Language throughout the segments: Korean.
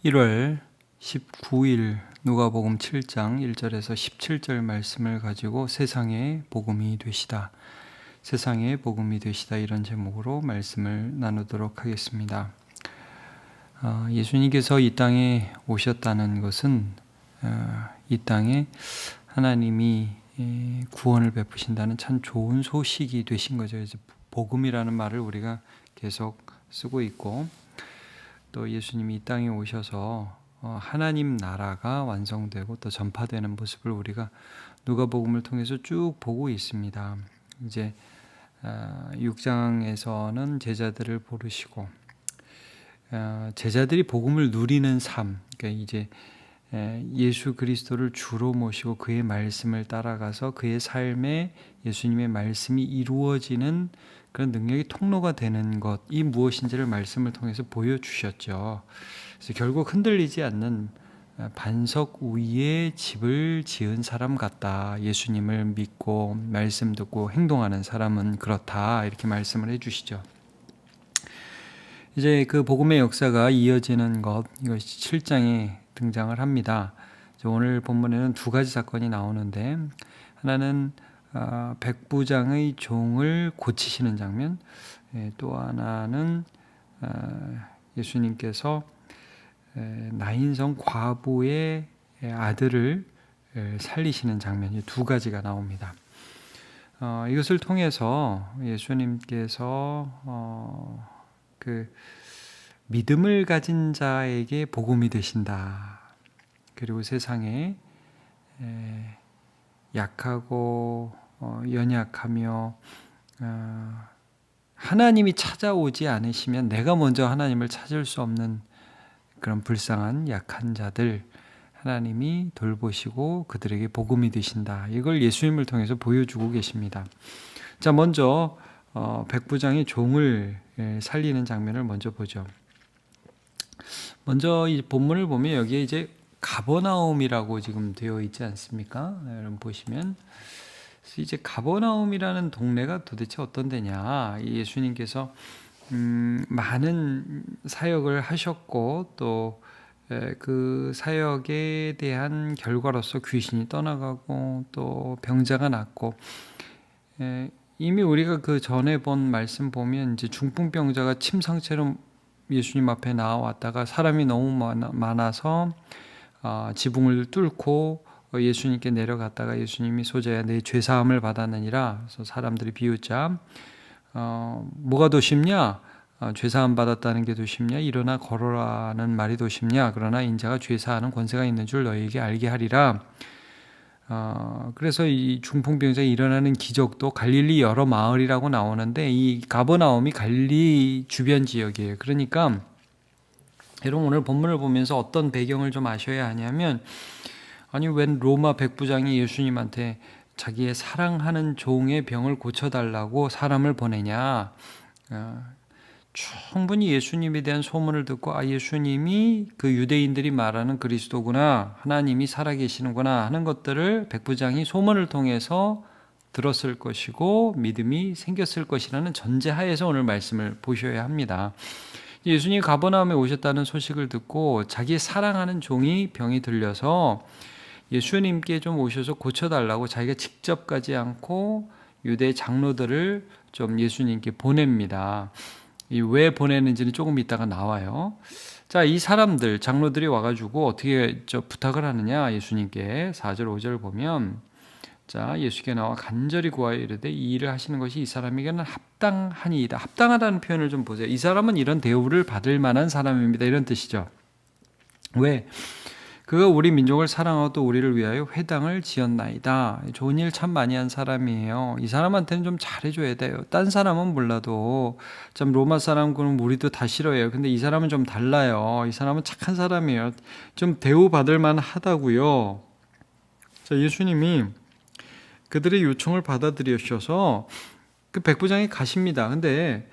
1월 19일 누가복음 7장 1절에서 17절 말씀을 가지고 세상의 복음이 되시다. 세상의 복음이 되시다 이런 제목으로 말씀을 나누도록 하겠습니다. 예수님께서 이 땅에 오셨다는 것은 이 땅에 하나님이 구원을 베푸신다는 참 좋은 소식이 되신 거죠. 그래서 복음이라는 말을 우리가 계속 쓰고 있고 또 예수님이 이 땅에 오셔서 하나님 나라가 완성되고 또 전파되는 모습을 우리가 누가복음을 통해서 쭉 보고 있습니다. 이제 6장에서는 제자들을 부르시고 제자들이 복음을 누리는 삶, 그러니까 이제 예수 그리스도를 주로 모시고 그의 말씀을 따라가서 그의 삶에 예수님의 말씀이 이루어지는 그런 능력이 통로가 되는 것, 이 무엇인지를 말씀을 통해서 보여주셨죠. 그래서 결국 흔들리지 않는 반석 위에 집을 지은 사람 같다. 예수님을 믿고 말씀 듣고 행동하는 사람은 그렇다. 이렇게 말씀을 해주시죠. 이제 그 복음의 역사가 이어지는 것, 이것이 7장에 등장을 합니다. 오늘 본문에는 두 가지 사건이 나오는데 하나는 백부장의 종을 고치시는 장면, 또 하나는 예수님께서 나인성 과부의 아들을 살리시는 장면, 이 두 가지가 나옵니다. 이것을 통해서 예수님께서 그 믿음을 가진 자에게 복음이 되신다. 그리고 세상에 약하고 연약하며 하나님이 찾아오지 않으시면 내가 먼저 하나님을 찾을 수 없는 그런 불쌍한 약한 자들 하나님이 돌보시고 그들에게 복음이 되신다. 이걸 예수님을 통해서 보여주고 계십니다. 자, 먼저 백부장이 종을 살리는 장면을 먼저 보죠. 먼저 이 본문을 보면 여기에 이제 가버나움이라고 지금 되어 있지 않습니까? 여러분 보시면 이제 가버나움이라는 동네가 도대체 어떤 데냐? 예수님께서 많은 사역을 하셨고 또 그 사역에 대한 결과로서 귀신이 떠나가고 또 병자가 낫고 이미 우리가 그 전에 본 말씀 보면 이제 중풍병자가 침상처럼 예수님 앞에 나왔다가 사람이 너무 많아서 지붕을 뚫고 예수님께 내려갔다가 예수님이 소자야 내 죄사함을 받았느니라. 그래서 사람들이 비웃자 뭐가 더 쉽냐? 죄사함 받았다는 게 더 쉽냐? 일어나 걸어라는 말이 더 쉽냐? 그러나 인자가 죄사하는 권세가 있는 줄 너희에게 알게 하리라. 그래서 이 중풍병자가 일어나는 기적도 갈릴리 여러 마을이라고 나오는데 이 가버나움이 갈릴리 주변 지역이에요. 그러니까 여러분 오늘 본문을 보면서 어떤 배경을 좀 아셔야 하냐면 아니 웬 로마 백부장이 예수님한테 자기의 사랑하는 종의 병을 고쳐달라고 사람을 보내냐. 충분히 예수님에 대한 소문을 듣고 예수님이 그 유대인들이 말하는 그리스도구나, 하나님이 살아계시는구나 하는 것들을 백부장이 소문을 통해서 들었을 것이고 믿음이 생겼을 것이라는 전제하에서 오늘 말씀을 보셔야 합니다. 예수님이 가버나움에 오셨다는 소식을 듣고 자기 사랑하는 종이 병이 들려서 예수님께 좀 오셔서 고쳐달라고 자기가 직접 가지 않고 유대 장로들을 좀 예수님께 보냅니다. 왜 보내는지는 조금 이따가 나와요. 자, 이 사람들 장로들이 와가지고 어떻게 부탁을 하느냐 예수님께 4절 5절 보면 자 예수께 나와 간절히 구하여 이르되 이 일을 하시는 것이 이 사람에게는 합당하니이다. 합당하다는 표현을 좀 보세요. 이 사람은 이런 대우를 받을 만한 사람입니다. 이런 뜻이죠. 왜? 그가 우리 민족을 사랑하고 또 우리를 위하여 회당을 지었나이다. 좋은 일 참 많이 한 사람이에요. 이 사람한테는 좀 잘해줘야 돼요. 딴 사람은 몰라도 참 로마 사람 그럼 우리도 다 싫어해요. 근데 이 사람은 좀 달라요. 이 사람은 착한 사람이에요. 좀 대우받을 만하다고요. 자, 예수님이 그들의 요청을 받아들여셔서 그 백부장이 가십니다. 근데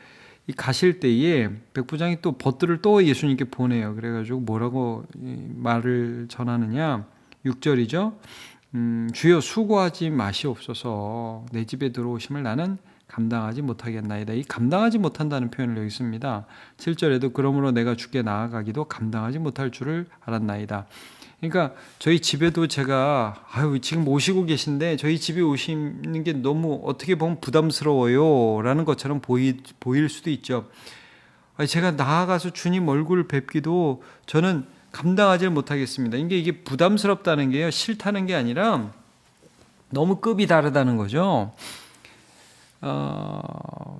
이 가실 때에 백부장이 또 벗들을 또 예수님께 보내요. 그래가지고 뭐라고 말을 전하느냐? 6절이죠. 주여 수고하지 마시옵소서. 내 집에 들어오심을 나는 감당하지 못하겠나이다. 이 감당하지 못한다는 표현을 여기 씁니다. 7절에도 그러므로 내가 주께 나아가기도 감당하지 못할 줄을 알았나이다. 그러니까 저희 집에도 제가 지금 오시고 계신데 저희 집에 오시는 게 너무 어떻게 보면 부담스러워요 라는 것처럼 보일 수도 있죠. 제가 나아가서 주님 얼굴을 뵙기도 저는 감당하지 못하겠습니다. 이게 부담스럽다는 게요, 싫다는 게 아니라 너무 급이 다르다는 거죠.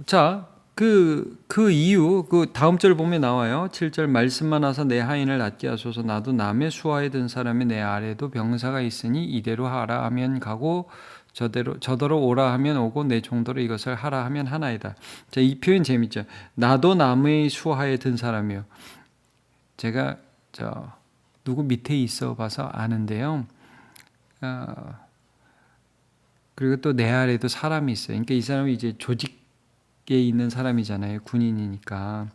자, 그 이유, 그 다음 절 보면 나와요. 7절 말씀만 하사 내 하인을 낫게 하소서. 나도 남의 수하에 든 사람이 내 아래도 병사가 있으니 이대로 하라 하면 가고 저더러 오라 하면 오고 내 종도로 이것을 하라 하면 하나이다. 자, 이 표현 재밌죠. 나도 남의 수하에 든 사람이요. 제가 누구 밑에 있어 봐서 아는데요. 그리고 또 내 아래도 사람이 있어요. 그러니까 이 사람이 이제 조직에 있는 사람이잖아요. 군인이니까.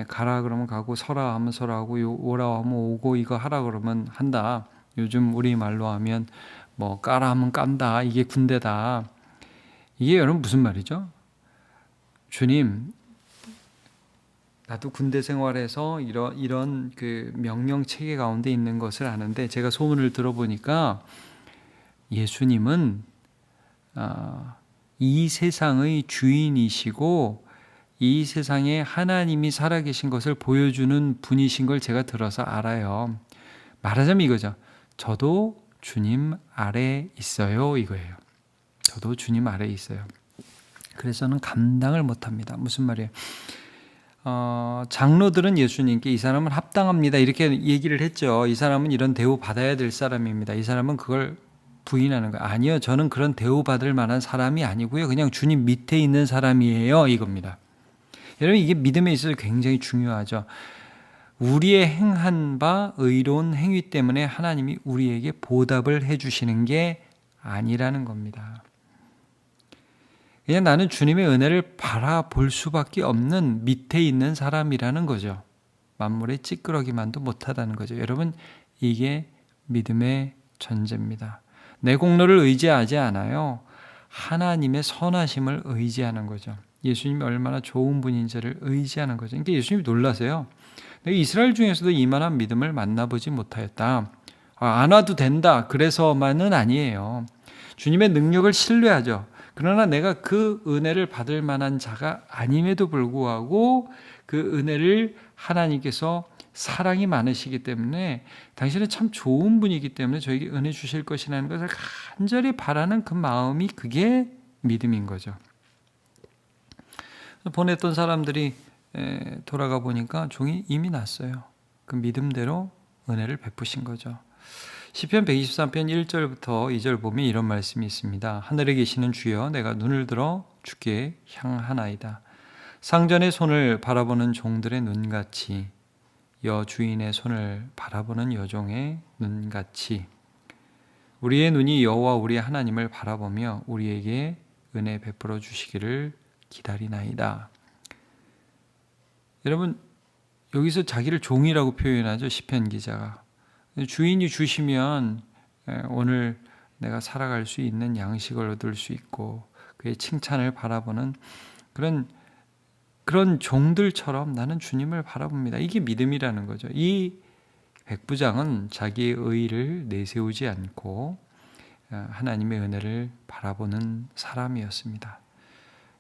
가라 그러면 가고 서라 하면 서라하고 오라 하면 오고 이거 하라 그러면 한다. 요즘 우리 말로 하면 뭐 까라 하면 깐다. 이게 군대다. 이게 여러분 무슨 말이죠? 주님, 나도 군대 생활에서 이런 그 명령 체계 가운데 있는 것을 아는데 제가 소문을 들어보니까 예수님은 이 세상의 주인이시고 이 세상에 하나님이 살아계신 것을 보여주는 분이신 걸 제가 들어서 알아요. 말하자면 이거죠. 저도 주님 아래 있어요. 이거예요. 저도 주님 아래 있어요. 그래서는 감당을 못합니다. 무슨 말이에요? 장로들은 예수님께 이 사람은 합당합니다. 이렇게 얘기를 했죠. 이 사람은 이런 대우 받아야 될 사람입니다. 이 사람은 그걸 부인하는 거예요. 아니요, 저는 그런 대우받을 만한 사람이 아니고요. 그냥 주님 밑에 있는 사람이에요. 이겁니다. 여러분, 이게 믿음에 있어서 굉장히 중요하죠. 우리의 행한 바 의로운 행위 때문에 하나님이 우리에게 보답을 해주시는 게 아니라는 겁니다. 그냥 나는 주님의 은혜를 바라볼 수밖에 없는 밑에 있는 사람이라는 거죠. 만물의 찌끄러기만도 못하다는 거죠. 여러분, 이게 믿음의 전제입니다. 내 공로를 의지하지 않아요. 하나님의 선하심을 의지하는 거죠. 예수님이 얼마나 좋은 분인지를 의지하는 거죠. 그러니까 예수님이 놀라세요. 이스라엘 중에서도 이만한 믿음을 만나보지 못하였다. 안 와도 된다. 그래서만은 아니에요. 주님의 능력을 신뢰하죠. 그러나 내가 그 은혜를 받을 만한 자가 아님에도 불구하고 그 은혜를 하나님께서 사랑이 많으시기 때문에 당신은 참 좋은 분이기 때문에 저에게 은혜 주실 것이라는 것을 간절히 바라는 그 마음이 그게 믿음인 거죠. 보냈던 사람들이 돌아가 보니까 종이 이미 났어요. 그 믿음대로 은혜를 베푸신 거죠. 시편 123편 1절부터 2절 보면 이런 말씀이 있습니다. 하늘에 계시는 주여 내가 눈을 들어 주께 향하나이다. 상전의 손을 바라보는 종들의 눈같이 여주인의 손을 바라보는 여종의 눈같이 우리의 눈이 여호와 우리 하나님을 바라보며 우리에게 은혜 베풀어 주시기를 기다리나이다. 여러분, 여기서 자기를 종이라고 표현하죠. 시편 기자가. 주인이 주시면 오늘 내가 살아갈 수 있는 양식을 얻을 수 있고 그의 칭찬을 바라보는 그런 종들처럼 나는 주님을 바라봅니다. 이게 믿음이라는 거죠. 이 백부장은 자기의 의의를 내세우지 않고 하나님의 은혜를 바라보는 사람이었습니다.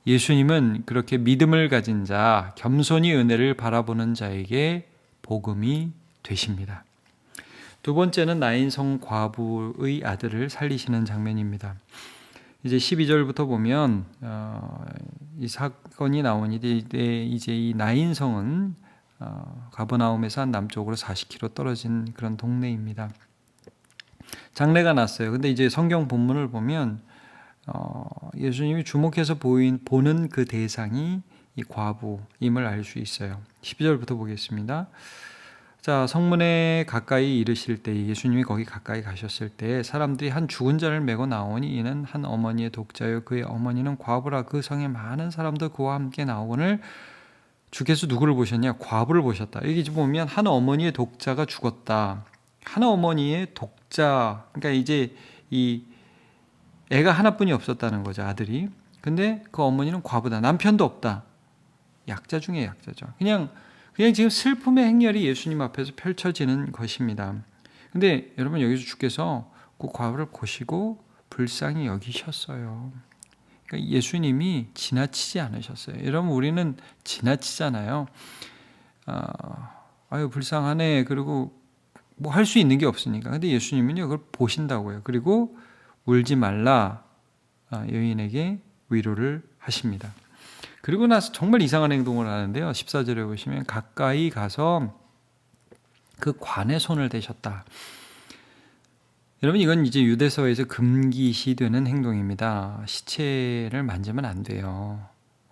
예수님은 그렇게 믿음을 가진 자, 겸손히 은혜를 바라보는 자에게 복음이 되십니다. 두 번째는 나인성 과부의 아들을 살리시는 장면입니다. 이제 12절부터 보면 이 사건이 나오니 이제 이 나인성은 가버나움에서 한 남쪽으로 40km 떨어진 그런 동네입니다. 장례가 났어요. 근데 이제 성경 본문을 보면 예수님이 주목해서 보는 그 대상이 이 과부임을 알 수 있어요. 12절부터 보겠습니다. 자, 성문에 가까이 이르실 때 예수님이 거기 가까이 가셨을 때 사람들이 한 죽은 자를 메고 나오니 이는 한 어머니의 독자요 그의 어머니는 과부라. 그 성에 많은 사람도 그와 함께 나오거늘 주께서 누구를 보셨냐? 과부를 보셨다. 여기 보면 한 어머니의 독자가 죽었다. 한 어머니의 독자, 그러니까 이제 이 애가 하나뿐이 없었다는 거죠, 아들이. 근데 그 어머니는 과부다. 남편도 없다. 약자 중에 약자죠. 그냥 지금 슬픔의 행렬이 예수님 앞에서 펼쳐지는 것입니다. 근데 여러분, 여기서 주께서 그 과부를 보시고 불쌍히 여기셨어요. 그러니까 예수님이 지나치지 않으셨어요. 여러분, 우리는 지나치잖아요. 아유 불쌍하네. 그리고 뭐 할 수 있는 게 없으니까. 근데 예수님은요, 그걸 보신다고요. 그리고 울지 말라, 여인에게 위로를 하십니다. 그리고 나서 정말 이상한 행동을 하는데요. 14절에 보시면 가까이 가서 그 관에 손을 대셨다. 여러분, 이건 이제 유대서에서 금기시되는 행동입니다. 시체를 만지면 안 돼요.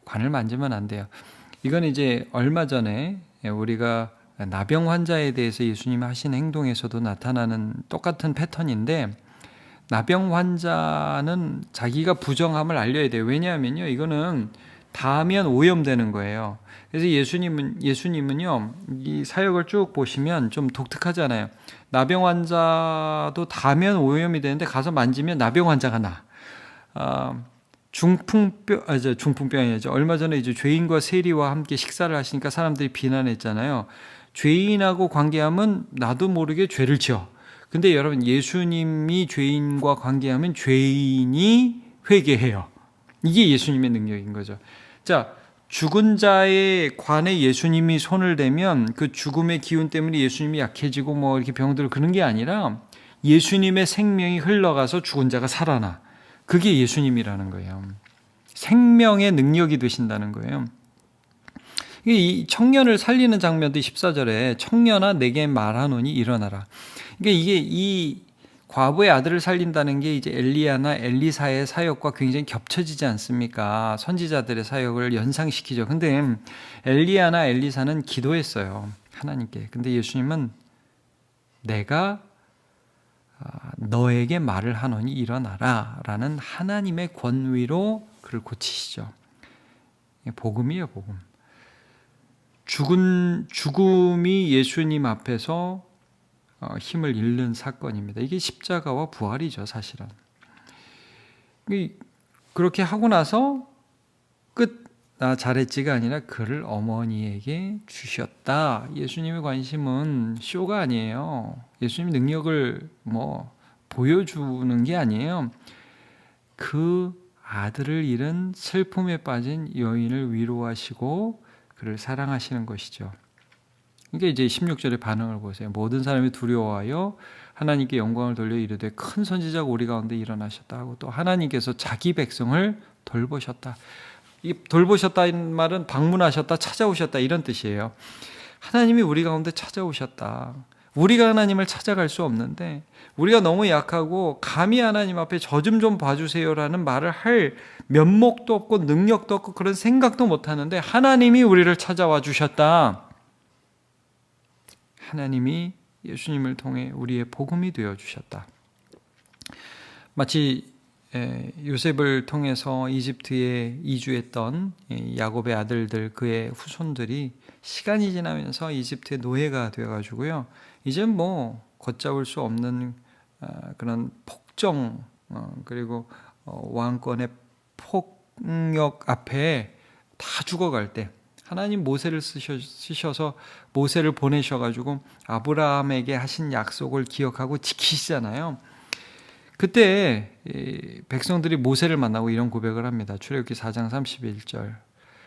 관을 만지면 안 돼요. 이건 이제 얼마 전에 우리가 나병 환자에 대해서 예수님이 하신 행동에서도 나타나는 똑같은 패턴인데, 나병 환자는 자기가 부정함을 알려야 돼요. 왜냐하면요, 이거는 닿으면 오염되는 거예요. 그래서 예수님은요, 이 사역을 쭉 보시면 좀 독특하잖아요. 나병 환자도 닿으면 오염이 되는데 가서 만지면 나병 환자가 나. 중풍병이죠. 얼마 전에 이제 죄인과 세리와 함께 식사를 하시니까 사람들이 비난했잖아요. 죄인하고 관계하면 나도 모르게 죄를 지어. 근데 여러분, 예수님이 죄인과 관계하면 죄인이 회개해요. 이게 예수님의 능력인 거죠. 자, 죽은 자의 관에 예수님이 손을 대면 그 죽음의 기운 때문에 예수님이 약해지고 뭐 이렇게 병들고 그런 게 아니라 예수님의 생명이 흘러가서 죽은 자가 살아나. 그게 예수님이라는 거예요. 생명의 능력이 되신다는 거예요. 이 청년을 살리는 장면도 14절에 청년아 내게 말하노니 일어나라. 그러니까 이게 이 과부의 아들을 살린다는 게 이제 엘리야나 엘리사의 사역과 굉장히 겹쳐지지 않습니까? 선지자들의 사역을 연상시키죠. 근데 엘리야나 엘리사는 기도했어요. 하나님께. 근데 예수님은 내가 너에게 말을 하노니 일어나라 라는 하나님의 권위로 그를 고치시죠. 복음이에요, 복음. 죽음이 예수님 앞에서 힘을 잃는 사건입니다. 이게 십자가와 부활이죠, 사실은. 그렇게 하고 나서 나 잘했지가 아니라 그를 어머니에게 주셨다. 예수님의 관심은 쇼가 아니에요. 예수님 능력을 보여주는 게 아니에요. 그 아들을 잃은 슬픔에 빠진 여인을 위로하시고 그를 사랑하시는 것이죠. 그러니까 이제 16절의 반응을 보세요. 모든 사람이 두려워하여 하나님께 영광을 돌려 이르되 큰 선지자가 우리 가운데 일어나셨다 하고, 또 하나님께서 자기 백성을 돌보셨다. 이 돌보셨다는 말은 방문하셨다, 찾아오셨다 이런 뜻이에요. 하나님이 우리 가운데 찾아오셨다. 우리가 하나님을 찾아갈 수 없는데, 우리가 너무 약하고 감히 하나님 앞에 저 좀 봐주세요라는 말을 할 면목도 없고 능력도 없고 그런 생각도 못 하는데 하나님이 우리를 찾아와 주셨다. 하나님이 예수님을 통해 우리의 복음이 되어 주셨다. 마치 요셉을 통해서 이집트에 이주했던 야곱의 아들들, 그의 후손들이 시간이 지나면서 이집트의 노예가 되어가지고요, 이제 걷잡을 수 없는 그런 폭정, 그리고 왕권의 폭력 앞에 다 죽어갈 때 하나님 모세를 쓰셔서 모세를 보내셔가지고 아브라함에게 하신 약속을 기억하고 지키시잖아요. 그때 백성들이 모세를 만나고 이런 고백을 합니다. 출애굽기 4장 31절.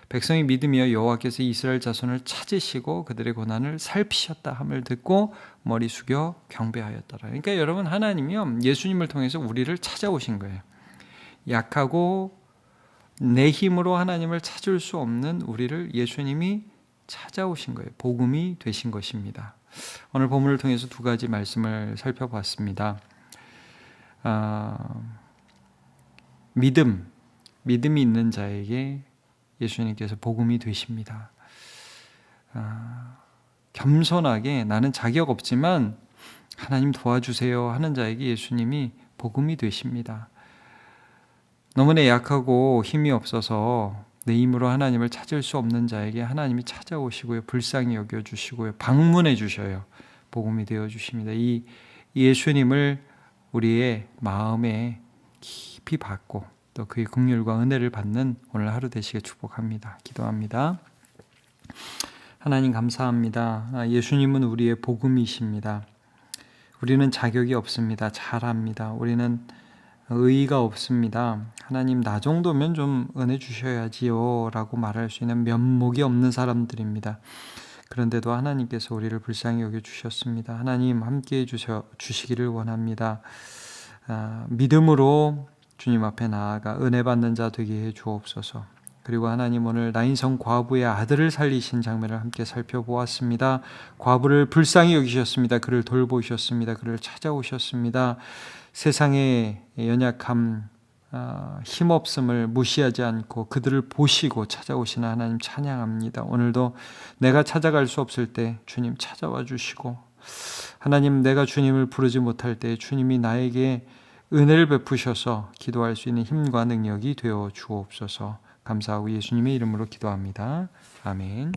백성이 믿으며 여호와께서 이스라엘 자손을 찾으시고 그들의 고난을 살피셨다 함을 듣고 머리 숙여 경배하였더라. 그러니까 여러분, 하나님이요, 예수님을 통해서 우리를 찾아오신 거예요. 약하고 내 힘으로 하나님을 찾을 수 없는 우리를 예수님이 찾아오신 거예요. 복음이 되신 것입니다. 오늘 본문을 통해서 두 가지 말씀을 살펴봤습니다. 믿음이 있는 자에게 예수님께서 복음이 되십니다. 겸손하게 나는 자격 없지만 하나님 도와주세요 하는 자에게 예수님이 복음이 되십니다. 너무나 약하고 힘이 없어서 내 힘으로 하나님을 찾을 수 없는 자에게 하나님이 찾아오시고요, 불쌍히 여겨주시고요, 방문해 주셔요. 복음이 되어 주십니다. 이 예수님을 우리의 마음에 깊이 받고 또 그의 긍휼과 은혜를 받는 오늘 하루 되시길 축복합니다. 기도합니다. 하나님 감사합니다. 예수님은 우리의 복음이십니다. 우리는 자격이 없습니다. 잘합니다. 우리는 의의가 없습니다. 하나님 나 정도면 좀 은혜 주셔야지요 라고 말할 수 있는 면목이 없는 사람들입니다. 그런데도 하나님께서 우리를 불쌍히 여겨주셨습니다. 하나님 함께해 주시기를 원합니다. 믿음으로 주님 앞에 나아가 은혜 받는 자 되게 해 주옵소서. 그리고 하나님 오늘 나인성 과부의 아들을 살리신 장면을 함께 살펴보았습니다. 과부를 불쌍히 여기셨습니다. 그를 돌보셨습니다. 그를 찾아오셨습니다. 세상의 연약함, 힘없음을 무시하지 않고 그들을 보시고 찾아오시는 하나님 찬양합니다. 오늘도 내가 찾아갈 수 없을 때 주님 찾아와 주시고, 하나님 내가 주님을 부르지 못할 때 주님이 나에게 은혜를 베푸셔서 기도할 수 있는 힘과 능력이 되어 주옵소서. 감사하고 예수님의 이름으로 기도합니다. 아멘.